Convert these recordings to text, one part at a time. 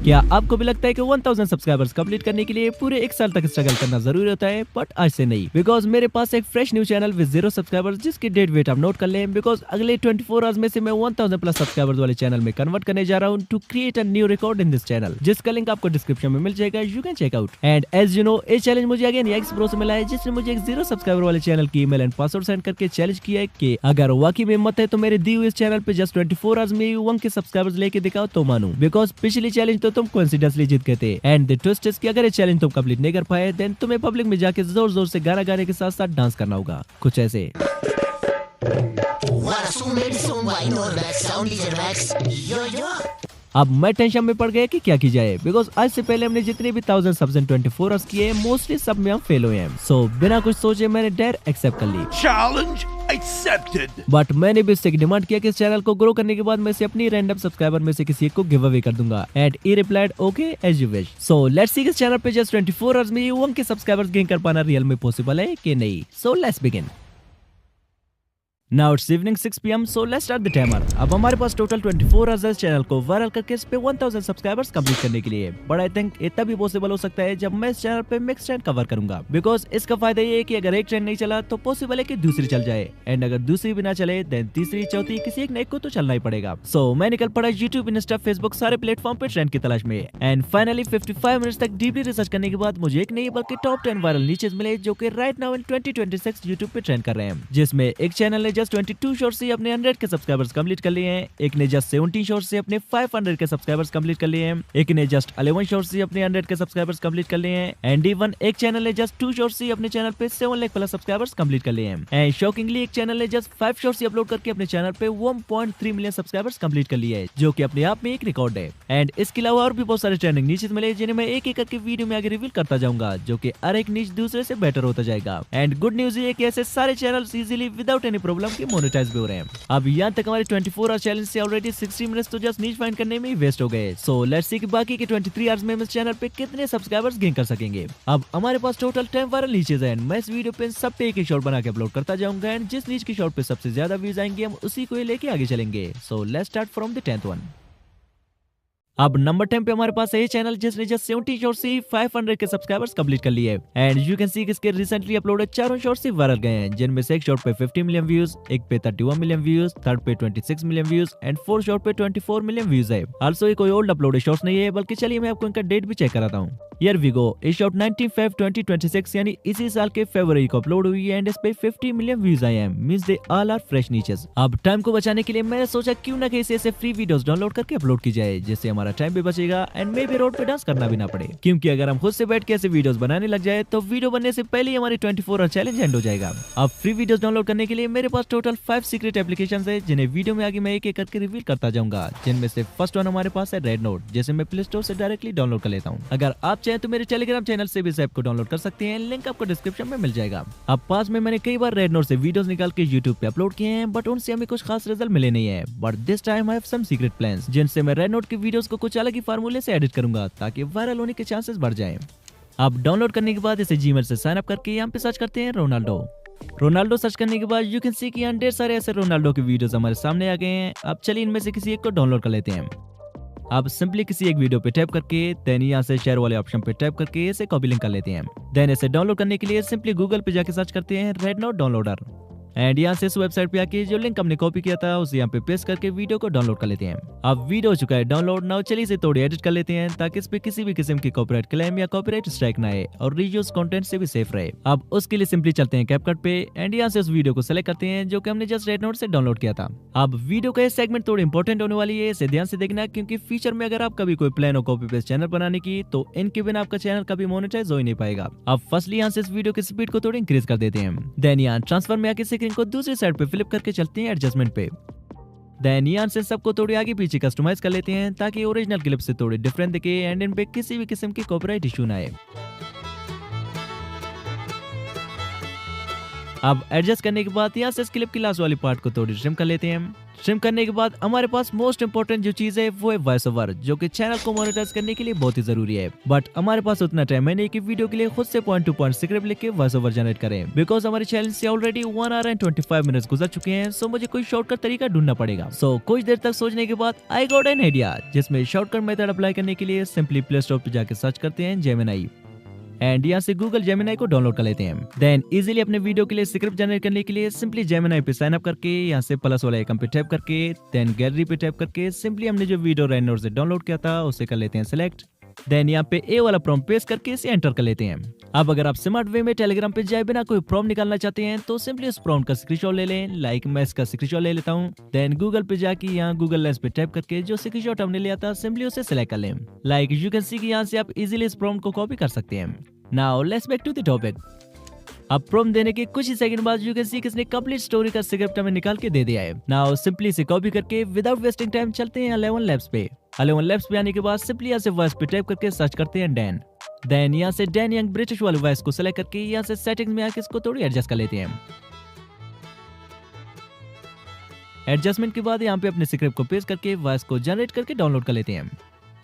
क्या आपको भी लगता है कि 1000 सब्सक्राइबर्स कंप्लीट करने के लिए पूरे एक साल तक स्ट्रगल करना जरूरी होता है? बट आज से नहीं, बिकॉज मेरे पास एक fresh new channel with 0 subscribers जिसकी डेट वेट आप नोट कर लें, बिकॉज अगले 24 आवर्स में से मैं 1000 प्लस सब्सक्राइबर्स वाले चैनल में कन्वर्ट करने जा रहा हूँ to create a new record in this channel, जिसका लिंक आपको डिस्क्रिप्शन में मिल जाएगा, you can check out. And as you know, ये चैलेंज मुझे अगेन एक्स ब्रो से मिला है, जिसने मुझे एक 0 सब्सक्राइबर वाले चैनल की ईमेल एंड पासवर्ड सेंड करके चैलेंज किया है कि अगर वाकई में हिम्मत है तो मेरे दी हुए इस चैनल पे जस्ट 24 आवर्स में 1 के सब्सक्राइबर्स लेके दिखाओ तो मानूं, बिकॉज पिछली चैलेंज तो तुम कोइंसिडेंटली जीत गए थे। एंड द ट्विस्ट इज कि अगर ये चैलेंज तुम कंप्लीट नहीं कर पाए देन तुम्हें पब्लिक में जाके जोर जोर से गाना गाने के साथ साथ डांस करना होगा, कुछ ऐसे। अब मैं टेंशन में पड़ गया कि क्या की जाए, बिकॉज आज से पहले हमने जितने भी 1000 सब्स इन 24 आवर्स किए मोस्टली सब में हम फेल हुए हैं। सो बिना कुछ सोचे मैंने डेयर एक्सेप्ट कर ली। Challenge accepted. बट मैंने भी इससे डिमांड किया कि इस चैनल को ग्रो करने के बाद मैं इसे अपनी रैंडम सब्सक्राइबर में से किसी एक को गिव अवे कर दूंगा। And he replied okay as you wish. So let's see इस चैनल पे जस्ट 24 आवर्स में 1 के सब्सक्राइबर्स गेन कर पाना रियल में पॉसिबल है कि नहीं। So let's begin. Now it's evening 6 PM, so let's start the timer. अब हमारे पास टोटल 24 आवर्स है चैनल को वायरल करके इस पे 1000 सब्सक्राइबर्स कंप्लीट करने के लिए। बट आई थिंक इतना भी पॉसिबल हो सकता है जब मैं इस चैनल पे मिक्स ट्रेंड कवर करूंगा, बिकॉज इसका फायदा ये है कि अगर एक ट्रेंड नहीं चला तो पॉसिबल है कि दूसरी चल जाए, एंड अगर दूसरी भी ना चले देन तीसरी चौथी किसी एक नए को तो चलना ही पड़ेगा। सो मैं निकल पड़ा यूट्यूब, इंस्टा, फेसबुक सारे प्लेटफॉर्म पे ट्रेंड की तलाश में। एंड फाइनली 55 मिनट्स तक डीपली रिसर्च करने के बाद मुझे एक नहीं बल्कि टॉप 10 वायरल नीचेस मिले जो कि राइट नाउ इन 2026 यूट्यूब पे ट्रेंड कर रहे हैं, जिसमें एक चैनल ने जस्ट 22 शॉर्ट्स से अपने 100 के सब्सक्राइबर्स कंप्लीट कर लिए हैं, एक ने जस्ट 17 शॉर्ट्स से अपने 500 के सब्सक्राइबर्स कंप्लीट कर लिए हैं, एक ने जस्ट 11 शॉर्ट्स से अपने 100 के सब्सक्राइबर्स कंप्लीट कर लिए हैं, एंड इवन एक चैनल ने जस्ट 2 शॉर्ट्स से अपने चैनल पे 7 लाख प्लस सब्सक्राइबर्स कंप्लीट कर लिए हैं। एंड शॉकिंगली एक चैनल ने जस्ट 5 शॉर्ट्स अपलोड करके अपने चैनल पे 1.3 मिलियन सब्सक्राइबर्स कंप्लीट कर लिए हैं, जो कि अपने आप में एक रिकॉर्ड है। एंड इसके अलावा और भी बहुत सारे ट्रेंडिंग नीचेस मिले जिन्हें मैं एक एक करके वीडियो में आगे रिवील करता जाऊंगा, जो कि हर एक नीच दूसरे से बेटर होता जाएगा। एंड गुड न्यूज ये कि ऐसे सारे channels easily without any problem के मोनेटाइज भी हो रहे हैं। अब यहाँ तक हमारे 24 आवर चैलेंज से ऑलरेडी 60 मिनट्स तो जस्ट नीच फाइंड करने में ही वेस्ट हो गए। सो लेट्स सी कि बाकी के 23 आवर्स में हम इस चैनल पे कितने सब्सक्राइबर्स गेन कर सकेंगे। अब हमारे पास टोटल 10 वायरल नीचेस हैं। मैं इस वीडियो पे सब पे एक एक शॉट बना के अपलोड करता जाऊंगा, एंड जिस नीच की शॉट पे सबसे ज्यादा व्यूज आएंगे हम उसी को ही लेके आगे चलेंगे। So let's start from the 10th one. अब नंबर 10 पे हमारे पास है ये चैनल जिसने जस्ट 70 शॉर्ट्स से 500 के सब्सक्राइबर्स कंप्लीट कर लिए। एंड यू कैन सी कि इसके रिसेंटली अपलोडेड चारों शॉर्ट्स से वायरल गए हैं, जिनमें से एक शॉर्ट पे 50 मिलियन व्यूज, एक पे 31 मिलियन व्यूज, थर्ड पे 26 million views, and fourth short पे 24 मिलियन व्यूज है। आल्सो ये कोई ओल्ड अपलोडेड शॉर्ट्स नहीं है, बल्कि चलिए मैं आपको इनका डेट भी चेक कराता हूँ। Here we go. इस शॉर्ट 19 Feb 2026 यानी इसी साल के फरवरी को अपलोड हुई है, एंड इस पे 50 मिलियन व्यूज आए हैं, means they all are fresh niches. अब टाइम को बचाने के लिए मैंने सोचा क्यों ना कहीं से फ्री वीडियोस डाउनलोड करके अपलोड की जाए, जिससे हमारा टाइम भी बचेगा एंड मे भी रोड पे डांस करना भी ना पड़े, क्योंकि अगर हम खुद से बैठ के ऐसे वीडियोस बनाने लग जाए तो वीडियो बनने से पहले ही हमारी 24 आवर चैलेंज एंड हो जाएगा। अब फ्री वीडियोस डाउनलोड करने के लिए मेरे पास टोटल 5 सीक्रेट एप्लीकेशंस है, जिन्हें वीडियो में आगे मैं एक एक करके रिवील करता जाऊंगा, जिनमें से फर्स्ट वन हमारे पास है रेड नोट, जिसे मैं प्ले स्टोर से डायरेक्टली डाउनलोड कर लेता हूँ। अगर आप चाहें तो मेरे टेलीग्राम चैनल से भी इस ऐप को डाउनलोड कर सकते हैं, लिंक आपको डिस्क्रिप्शन में मिल जाएगा। अब पास में मैंने कई बार रेड नोट से वीडियोस निकाल के यूट्यूब पे अपलोड किए हैं, बट उनसे हमें कुछ खास रिजल्ट मिले नहीं है। But this time I have some secret plans, जिनसे मैं रेड नोट की वीडियोस को कुछ अलग ही फार्मूले से एडिट करूंगा ताकि वायरल होने के चांसेस बढ़ जाएं। अब डाउनलोड करने के बाद इसे जीमेल से साइन अप करके यहाँ पे सर्च करते हैं रोनाल्डो सर्च करने के बाद यू कैन सी कि यहाँ ढेर सारे ऐसे रोनाल्डो के वीडियोस हमारे सामने आ गए हैं। अब चलिए इनमें से किसी एक को डाउनलोड कर लेते हैं। आप सिंपली किसी एक वीडियो पे टैप करके देन यहाँ से शेयर वाले ऑप्शन पे टैप करके इसे कॉपी लिंक कर लेते हैं। देन इसे डाउनलोड करने के लिए सिंपली गूगल पे जाके सर्च करते हैं रेड नोट डाउनलोडर, एंड यहाँ से इस वेबसाइट पे आके जो लिंक हमने कॉपी किया था उसे यहाँ पे पेस्ट करके वीडियो को डाउनलोड कर लेते हैं। अब वीडियो हो चुका है डाउनलोड। नाउ चलिए इसे थोड़ी एडिट कर लेते हैं ताकि इस पे किसी भी किस्म की कॉपीराइट क्लेम या कॉपीराइट स्ट्राइक ना आए और रीयूज कंटेंट से भी सेफ रहे। अब उसके लिए सिंपली चलते हैं कैपकट पे, एंड यहाँ से उस वीडियो को सिलेक्ट करते हैं जो कि हमने जस्ट रेड नोट से डाउनलोड किया था। अब वीडियो का ये सेगमेंट थोड़ी इंपॉर्टेंट होने वाली है, इसे ध्यान से देखना, क्योंकि फ्यूचर में अगर आप कभी कोई प्लान हो कॉपी पेस्ट चैनल बनाने की तो इनके बिना आपका चैनल कभी मोनेटाइज हो ही नहीं पाएगा। अब फर्स्टली यहाँ से इस वीडियो की स्पीड को थोड़ी इंक्रीज कर देते हैं। देन यहाँ ट्रांसफर में आके स्क्रीन को दूसरी साइड पे फ्लिप करके चलते हैं एडजस्टमेंट पे। देन यहाँ से सबको थोड़ी आगे पीछे कस्टमाइज कर लेते हैं ताकि ओरिजिनल क्लिप से थोड़ी डिफरेंट दिखे एंड इन पे किसी भी किस्म की कॉपीराइट इशू ना आए। अब एडजस्ट करने के बाद यहाँ से इस क्लिप की लास्ट वाली पार्ट को थोड़ी ट्रिम कर लेते हैं। स्ट्रीम करने के बाद हमारे पास मोस्ट इंपोर्टेंट जो चीज है वो है वॉइस ओवर, जो कि चैनल को मोनेटाइज करने के लिए बहुत ही जरूरी है। बट हमारे पास उतना टाइम है नहीं कि वीडियो के लिए खुद से पॉइंट टू पॉइंट स्क्रिप्ट लिख के वॉइस ओवर जनरेट करें, बिकॉज हमारे चैनल से ऑलरेडी 1 आवर एंड 25 मिनट्स गुजर चुके हैं। सो मुझे कोई शॉर्टकट तरीका ढूंढना पड़ेगा। सो कुछ देर तक सोचने के बाद आई गॉट एन आइडिया, जिसमें शॉर्टकट मेथड अप्लाई करने के लिए सिंपली प्ले स्टोर पे जाके सर्च करते हैं जेमिनी एंड यहाँ से गूगल जेमिनी को डाउनलोड कर लेते हैं। देन इजीली अपने वीडियो के लिए स्क्रिप्ट जनरेट करने के लिए सिंपली जेमिनी पे साइन अप करके यहाँ से प्लस वाला आइकन पे टैप करके देन गैलरी पे टैप करके सिंपली हमने जो वीडियो रेनोड से डाउनलोड किया था उसे कर लेते हैं सिलेक्ट। देन यहाँ पे ए वाला प्रॉम्प्ट पेस्ट करके इसे एंटर कर लेते हैं। अब अगर आप स्मार्ट वे में टेलीग्राम पे जाए बिना कोई प्रॉम्प्ट निकालना चाहते हैं तो सिंपली उस प्रॉम्प्ट का स्क्रीनशॉट ले लें। लाइक मैं इसका स्क्रीनशॉट ले लेता हूँ। देन गूगल पे जाके यहाँ गूगल लेंस पे टैप करके जो स्क्रीनशॉट हमने लिया था सिंपली उसे सिलेक्ट कर लें। लाइक यू कैन सी कि यहाँ से आप इजीली इस प्रॉम्प्ट को कॉपी कर सकते हैं। Now let's back to the topic. अब प्रॉम्प्ट देने के कुछ ही सेकंड बाद यू कैन सी किसने कंप्लीट स्टोरी का स्क्रिप्ट हमें निकाल के दे दिया है। नाउ सिंपली इसे कॉपी करके विदाउट वेस्टिंग टाइम चलते हैं 11 लैब्स पे। 11 लैब्स पे आने के बाद सिंपली यहाँ से वॉइस पे टाइप करके सर्च करते हैं डैन। देन यहाँ से डैन यंग ब्रिटिश वाली वॉइस को सेलेक्ट करके यहाँ से सेटिंग्स में आके इसको थोड़ी एडजस्ट कर लेते हैं। एडजस्टमेंट के बाद यहाँ पे अपने स्क्रिप्ट को पेस्ट करके वॉइस को जनरेट करके डाउनलोड कर लेते हैं।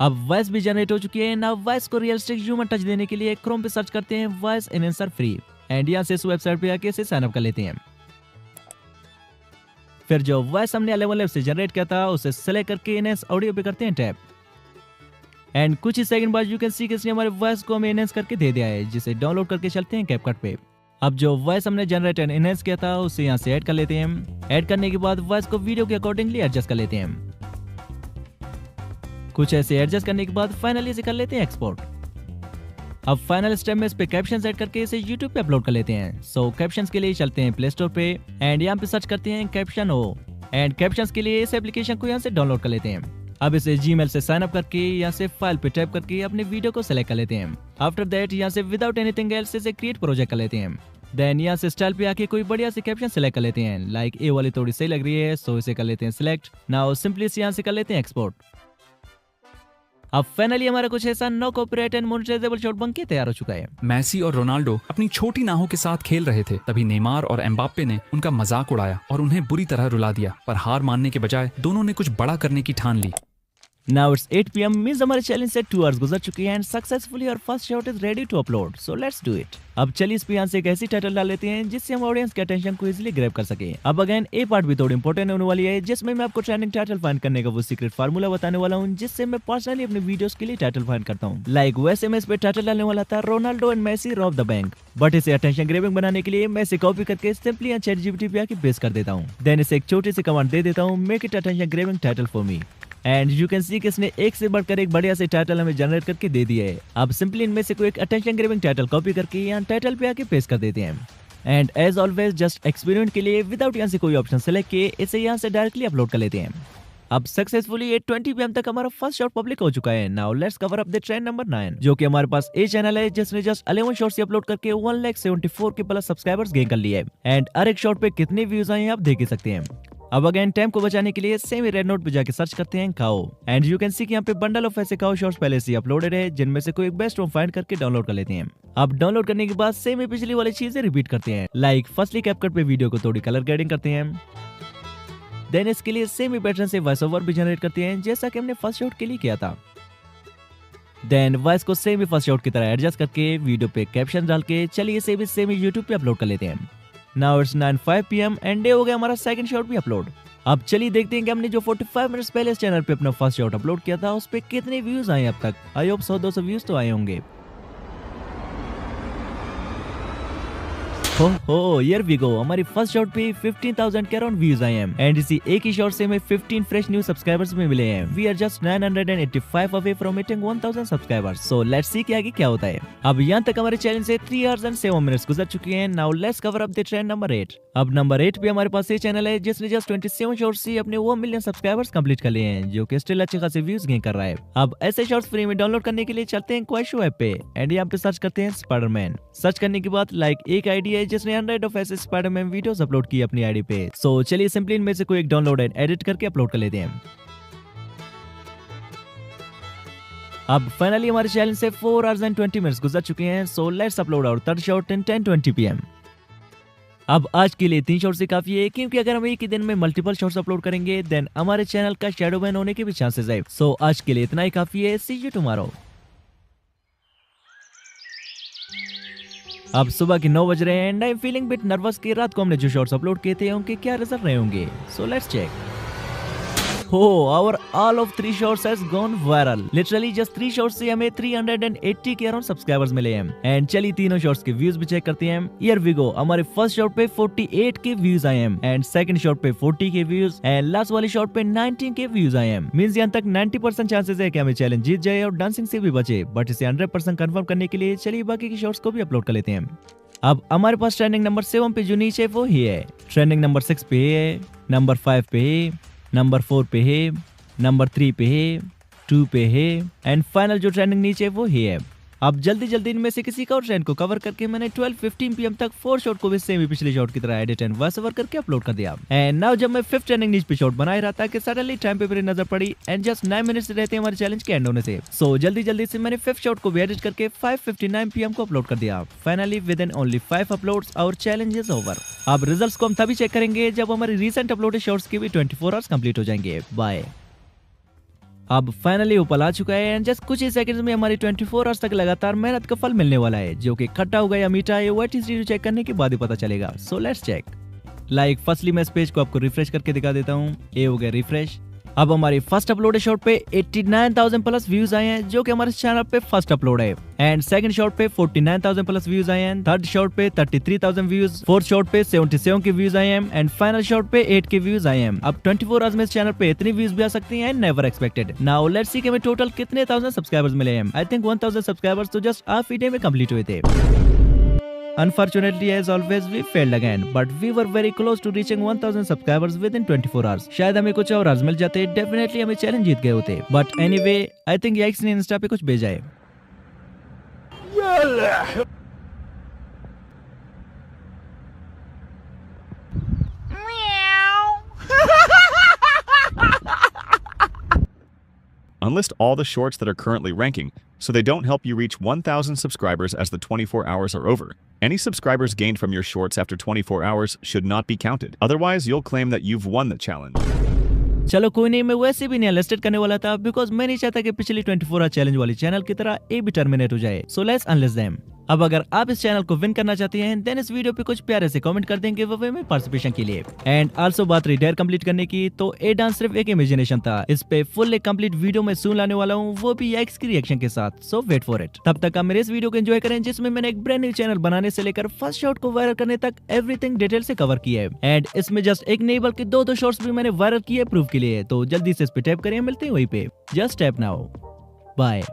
अब वॉइस भी जनरेट हो चुकी है। नाउ वॉइस को रियलिस्टिक ह्यूमन टच देने के लिए क्रोम पे सर्च करते हैं वॉइस एनहांसर फ्री एंड यहाँ से इस वेबसाइट पे आके इसे साइन अप कर लेते हैं। फिर जो वॉइस हमने 11 लैब से जनरेट किया था उसे सेलेक्ट करके एनहांस ऑडियो पे करते हैं टैप एंड कुछ ही सेकंड बाद यू कैन सी किसने हमारे वॉइस को हमें एनहांस करके दे दिया है, जिसे डाउनलोड करके चलते हैं कैपकट पे। अब जो वॉइस हमने जनरेट एंड एनहांस किया था उसे यहाँ से ऐड कर लेते हैं। ऐड करने के बाद वॉइस को वीडियो के अकॉर्डिंगली एडजस्ट कर लेते हैं। कुछ ऐसे एडजस्ट करने के बाद फाइनली इसे कर लेते हैं एक्सपोर्ट। अब फाइनल स्टेप में इस पे कैप्शंस ऐड करके इसे YouTube पे अपलोड कर लेते हैं। सो कैप्शंस के लिए चलते हैं प्ले स्टोर पे एंड यहाँ पे सर्च करते हैं कैप्शन ओ एंड कैप्शंस के लिए इस एप्लीकेशन को यहाँ से डाउनलोड कर लेते हैं। अब इसे जीमेल से साइन अप करके यहाँ से फाइल पे टाइप करके अपने वीडियो को सिलेक्ट कर लेते हैं। आफ्टर दैट यहाँ से विदाउट एनीथिंग एल्स इसे क्रिएट प्रोजेक्ट कर लेते हैं। देन यहाँ से स्टाइल पे आके कोई बढ़िया सी कैप्शन सिलेक्ट कर लेते हैं। लाइक ए वाली थोड़ी सही लग रही है सो इसे कर लेते हैं सिलेक्ट। नाउ सिंपली यहाँ से कर लेते हैं एक्सपोर्ट। अब फाइनली हमारा कुछ ऐसा no copyright and monetisable short बन के तैयार हो चुका है। मैसी और रोनाल्डो अपनी छोटी नाहों के साथ खेल रहे थे, तभी नेमार और एम्बाप्पे ने उनका मजाक उड़ाया और उन्हें बुरी तरह रुला दिया, पर हार मानने के बजाय दोनों ने कुछ बड़ा करने की ठान ली। Now it's 8 PM मींस हमारे चैलेंज से 2 आवर्स गुजर चुकी हैं एंड सक्सेसफुली और first short is ready to upload. So let's do it. अब चलिए इस पे यहाँ से एक ऐसी टाइटल डाल लेते हैं जिससे हम ऑडियंस के अटेंशन को इजीली ग्रैब कर सके। अब अगेन ए पार्ट भी थोड़ी इंपॉर्टेंट होने वाली है, जिसमें मैं आपको ट्रेंडिंग टाइटल फाइंड करने का वो सीक्रेट फार्मूला बताने वाला हूँ, जिससे मैं पर्सनली अपने वीडियोस के लिए टाइटल फाइंड करता हूँ। लाइक वैसे मैं इस पे टाइटल डालने वाला था Ronaldo and Messi rob the bank, but इसे अटेंशन ग्रैबिंग बनाने के लिए मैं इसे कॉपी करके सिंपली यहाँ ChatGPT पे आके पेस्ट कर देता हूँ। देन इसे एक छोटी सी कमांड दे देता हूँ, make it attention grabbing title for me and you can सी कि इसने एक से बढ़कर एक बढ़िया से टाइटल हमें जनरेट करके दे दिया है। अब सिंपली इनमें से कोई एक अटेंशन ग्रैबिंग टाइटल कॉपी करके यहाँ टाइटल पे आके पेस्ट कर देते हैं and as always just experiment के लिए विदाउट यहाँ से कोई ऑप्शन सेलेक्ट किए इसे यहाँ से डायरेक्टली अपलोड कर लेते हैं। अब सक्सेसफुली 8:20 PM तक हमारा फर्स्ट शॉट पब्लिक हो चुका है। Now let's cover up the trend number 9, जो कि हमारे पास ए चैनल है जिसने जस्ट 11 शॉट्स अपलोड करके 1,74 के प्लस सब्सक्राइबर्स गेन कर लिए एंड हर एक शॉट पे कितने व्यूज आए हैं आप देख ही सकते हैं। अब अगेन टाइम को बचाने के लिए सेम रेड नोट पे जाके सर्च करते हैं काओ एंड यू कैन सी कि यहाँ पे बंडल ऑफ ऐसे काओ शॉट्स पहले से अपलोडेड है, जिनमें से कोई एक बेस्ट वन फाइंड करके डाउनलोड कर लेते हैं। अब डाउनलोड करने के बाद सेम ही पिछली वाली चीजें रिपीट करते हैं। लाइक फर्स्टली कैपकट पे वीडियो को थोड़ी कलर ग्रेडिंग करते हैं, देन इसके लिए सेम ही पैटर्न से वॉइस ओवर भी जनरेट करते हैं जैसा कि हमने फर्स्ट शॉट के लिए किया था। देन वॉइस को सेम ही फर्स्ट शॉट की तरह एडजस्ट करके वीडियो पे कैप्शन डाल के चलिए इसे भी सेम ही यूट्यूब पे अपलोड कर लेते हैं। Now it's 9:05 PM and day हो गया हमारा सेकंड शॉट भी अपलोड। अब चलिए देखते हैं कि हमने जो 45 मिनट्स पहले इस चैनल पे अपना फर्स्ट शॉट अपलोड किया था उस पे कितने व्यूज आए अब तक। आई होप 100-200 व्यूज तो आए होंगे। हो हियर वी गो, हमारी फर्स्ट शॉट पे 15,000 के अराउंड व्यूज आए हैं एंड इसी एक ही शॉट से हमें 15 फ्रेश न्यू सब्सक्राइबर्स में मिले हैं। We are just 985 away from hitting 1000 subscribers. So let's see कि आगे क्या होता है। अब यहाँ तक हमारे चैनल से 3 आवर्स एंड 7 मिनट्स गुजर चुके हैं। Now let's cover up the trend number 8। अब नंबर 8 पे हमारे पास ये चैनल है जिसने जस्ट 27 शॉर्ट्स से अपने 1 मिलियन सब्सक्राइबर्स कंप्लीट कर लिए हैं, जो कि स्टिल अच्छे खासे व्यूज गेन कर रहा है। अब ऐसे शॉर्ट्स फ्री में डाउनलोड करने के लिए चलते हैं क्वाइशो ऐप पे एंड यहाँ पे सर्च करते हैं स्पाइडरमैन। सर्च करने के बाद लाइक एक आईडी है जिसने 100 ऑफ ऐसे स्पाइडरमैन वीडियोस अपलोड की अपनी आईडी पे। सो चलिए सिंपली इनमें से कोई एक डाउनलोड एंड एडिट करके अपलोड कर लेते हैं। अब फाइनली हमारे चैनल से 4 आवर्स एंड 20 मिनट्स गुजर चुके हैं। So let's upload our third short in 10:20 PM। अब आज के लिए 3 शॉर्ट्स ही काफी है, क्योंकि अगर हम एक ही दिन में मल्टीपल शॉर्ट्स अपलोड करेंगे देन हमारे चैनल का शैडो बैन होने के भी चांसेस है। सो आज के लिए इतना ही काफी है। सी यू टुमारो। अब सुबह के 9 बज रहे हैं and I am feeling bit nervous कि रात को हमने जो शॉर्ट्स अपलोड किए थे उनके क्या रिजल्ट रहे होंगे। So let's check. How our all of 3 shorts has gone viral. Literally just 3 shorts से हमें 380 के अराउंड सब्सक्राइबर्स मिले हैं। एंड चलिए तीनों शॉर्ट्स के व्यूज भी चेक करते हैं। Here we go. हमारे फर्स्ट शॉट पे 48 के व्यूज आए हैं एंड सेकंड शॉट पे 40 के व्यूज एंड लास्ट वाली शॉट पे 19 के व्यूज आए हैं। मींस यहां तक 90% चांसेस है कि हमें चैलेंज जीत जाए और डांसिंग से भी बचे, बट इसे 100% कंफर्म करने के लिए चलिए बाकी की शॉर्ट्स को भी अपलोड कर लेते हैं। अब हमारे पास ट्रेंडिंग नंबर 7 पे जो नीचे वो ही है, ट्रेंडिंग नंबर 6 पे है, नंबर 5 पे है, नंबर 4 पे है, नंबर 3 पे है, 2 पे है एंड फाइनल जो ट्रेंडिंग नीचे वो ही है। अब जल्दी जल्दी इनमें से किसी का और ट्रेंड को कवर करके मैंने 12:15 PM तक 4 शॉट को भी सेम ही पिछले शॉट की तरह एडिट एंड वॉइस ओवर करके अपलोड कर दिया। एंड नाउ जब मैं 5th ट्रेंडिंग नीच पे शॉट बना ही रहा था कि सडनली टाइम पे मेरी नजर पड़ी एंड जस्ट 9 मिनट्स रहते हैं हमारे चैलेंज के एंड होने से। सो जल्दी जल्दी से मैंने 5th शॉट को भी एडिट करके 5:59 PM को अपलोड कर दिया। Finally within only 5 uploads our challenge is over. अब रिजल्ट्स को हम तभी चेक करेंगे जब हमारी रिसेंट अपलोडेड शॉट्स की भी 24 आवर्स कंप्लीट हो जाएंगे। बाय। अब फाइनली ऊपर आ चुका है एंड जस्ट कुछ ही सेकंड्स में हमारी 24 आवर्स तक लगातार मेहनत का फल मिलने वाला है, जो कि खट्टा होगा या मीठा है वो चेक करने के बाद ही पता चलेगा। So let's check. Like firstly मैं इस पेज को आपको रिफ्रेश करके दिखा देता हूँ। ये हो गया रिफ्रेश। अब हमारी फर्स्ट अपलोड शॉट पे 89,000 प्लस व्यूज आए हैं, जो कि हमारे चैनल पे फर्स्ट अपलोड है। एंड सेकंड शॉट पे 49,000 प्लस व्यूज आए हैं, थर्ड शॉट पे 33,000 व्यूज, फोर्थ शॉट पे 77 के व्यूज आए हैं एंड फाइनल शॉट पे 8 के व्यूज आए हैं। अब 24 आवर्स में इस चैनल पे इतनी व्यूज भी आ सकती हैं, never expected. Now let's see कि हमें टोटल कितने 1000 सब्सक्राइबर्स मिले हैं। आई थिंक 1000 सब्सक्राइबर्स तो जस्ट हाफ ही डे में कंप्लीट हुए थे। Unfortunately, as always, we failed again, but we were very close to reaching 1000 subscribers within 24 hours. शायद हमें कुछ और मिल जाते, डेफिनेटली हमें चैलेंज जीत गए होते। But anyway, I think Yikes ने इंस्टा पे कुछ भेजा है। Unlist all the shorts that are currently ranking, so they don't help you reach 1,000 subscribers as the 24 hours are over. Any subscribers gained from your shorts after 24 hours should not be counted. Otherwise, you'll claim that you've won the challenge. चलो कोई नहीं, मैं वैसे भी नहीं unlisted करने वाला था बिकॉज मैं नहीं चाहता कि पिछली 24 आवर चैलेंज वाली चैनल की तरह ये भी टर्मिनेट हो जाए। So let's unlist them. अब अगर आप इस चैनल को विन करना चाहते हैं देन इस वीडियो पे कुछ प्यारे से कमेंट कर देंगे वे में पार्टिसिपेशन के लिए। एंड आल्सो बात रही डेयर कंप्लीट करने की, तो ये डांस सिर्फ एक इमेजिनेशन था। इस पे फुल एक कंप्लीट वीडियो में सून लाने वाला हूँ, वो भी याइक्स की रिएक्शन के साथ। सो वेट फॉर इट। तब तक आप मेरे इस वीडियो को एंजॉय करें जिसमें मैंने एक ब्रांड न्यू चैनल बनाने से लेकर फर्स्ट शॉट को वायरल करने तक एवरीथिंग डिटेल से कवर किया है। एंड इसमें जस्ट एक नहीं बल्कि दो शॉर्ट्स भी मैंने वायरल किए प्रूफ के लिए। तो जल्दी से इस पे टैप करें, मिलते हैं वहीं पे। Just tap now. बाय।